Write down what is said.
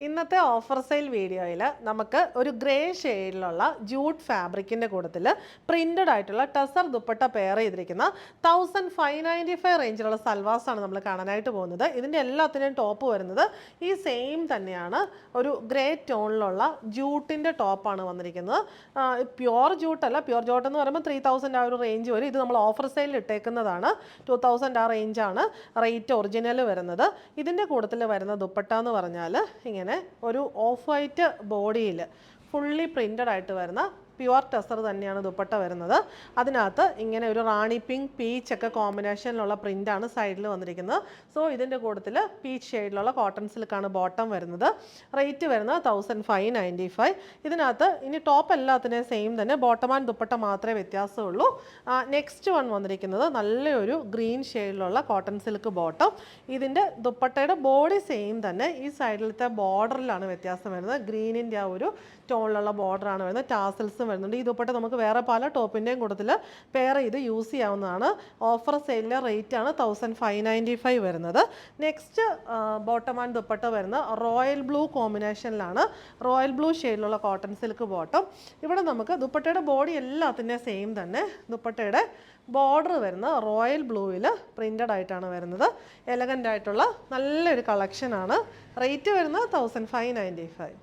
ഇന്നത്തെ offer sale വീഡിയോയിൽ നമുക്ക് ഒരു ഗ്രേ ഷെയ്ഡിലുള്ള ജൂട്ട് ഫാബ്രിക്കിൻ്റെ കൂട്ടത്തിൽ പ്രിൻറ്റഡ് ആയിട്ടുള്ള ടസർ ദുപ്പട്ട പെയർ ചെയ്തിരിക്കുന്ന 1595 റേഞ്ചിലുള്ള സൽവാസാണ് നമ്മൾ കാണാനായിട്ട് പോകുന്നത്. ഇതിൻ്റെ എല്ലാത്തിൻ്റെയും ടോപ്പ് വരുന്നത് ഈ സെയിം തന്നെയാണ്. ഒരു ഗ്രേ ടോണിലുള്ള ജൂട്ടിൻ്റെ ടോപ്പാണ് വന്നിരിക്കുന്നത്. പ്യുവർ ജൂട്ടല്ല, പ്യുവർ ജൂട്ട് എന്ന് പറയുമ്പോൾ 3000 ആ ഒരു റേഞ്ച് വരും. ഇത് നമ്മൾ ഓഫർ സെയിലിൽ ഇട്ടേക്കുന്നതാണ്. 2000 ആ റേഞ്ചാണ് റേറ്റ് ഒറിജിനൽ വരുന്നത്. ഇതിൻ്റെ കൂട്ടത്തിൽ വരുന്ന ദുപ്പട്ട എന്ന് പറഞ്ഞാൽ ഇങ്ങനെ ഒരു ഓഫ് വൈറ്റ് ബോഡിയിൽ ഫുള്ളി പ്രിന്റഡ് ആയിട്ട് വരുന്ന പ്യുവർ ടസർ തന്നെയാണ് ദുപ്പട്ട വരുന്നത്. അതിനകത്ത് ഇങ്ങനെ ഒരു റാണി പിങ്ക് പീച്ച് ഒക്കെ കോമ്പിനേഷനിലുള്ള പ്രിൻ്റാണ് സൈഡിൽ വന്നിരിക്കുന്നത്. സോ ഇതിൻ്റെ കൂട്ടത്തിൽ പീച്ച് ഷെയ്ഡിലുള്ള കോട്ടൺ സിൽക്കാണ് ബോട്ടം വരുന്നത്. റേറ്റ് വരുന്നത് 1595. ഇതിനകത്ത് ഇനി ടോപ്പ് എല്ലാത്തിനെയും സെയിം തന്നെ, ബോട്ടം ആൻഡ് ദുപ്പട്ട മാത്രമേ വ്യത്യാസമുള്ളൂ. നെക്സ്റ്റ് വൺ വന്നിരിക്കുന്നത് നല്ലൊരു ഗ്രീൻ ഷെയ്ഡിലുള്ള കോട്ടൺ സിൽക്ക് ബോട്ടം. ഇതിൻ്റെ ദുപ്പട്ടയുടെ ബോഡി സെയിം തന്നെ, ഈ സൈഡിലത്തെ ബോർഡറിലാണ് വ്യത്യാസം വരുന്നത്. ഗ്രീനിൻ്റെ ആ ഒരു ടോണിലുള്ള ബോർഡറാണ് വരുന്നത്. ടാസൽസും വരുന്നുണ്ട്. ഈ ദുപ്പട്ട നമുക്ക് വേറെ പല ടോപ്പിൻ്റെയും കൂട്ടത്തിൽ പെയർ ചെയ്ത് യൂസ് ചെയ്യാവുന്നതാണ്. ഓഫർ സെയിലിലെ റേറ്റാണ് 1595 വരുന്നത്. നെക്സ്റ്റ് ബോട്ടം ആൻഡ് ദുപ്പട്ട വരുന്ന റോയൽ ബ്ലൂ കോമ്പിനേഷനിലാണ്. റോയൽ ബ്ലൂ ഷെയ്ഡിലുള്ള കോട്ടൺ സിൽക്ക് ബോട്ടം. ഇവിടെ നമുക്ക് ദുപ്പട്ടയുടെ ബോഡി എല്ലാത്തിൻ്റെയും സെയിം തന്നെ. ദുപ്പട്ടയുടെ ബോർഡർ വരുന്ന റോയൽ ബ്ലൂവിൽ പ്രിൻ്റഡ് ആയിട്ടാണ് വരുന്നത്. എലഗൻ്റ് ആയിട്ടുള്ള നല്ലൊരു കളക്ഷനാണ്. റേറ്റ് വരുന്നത് 1595.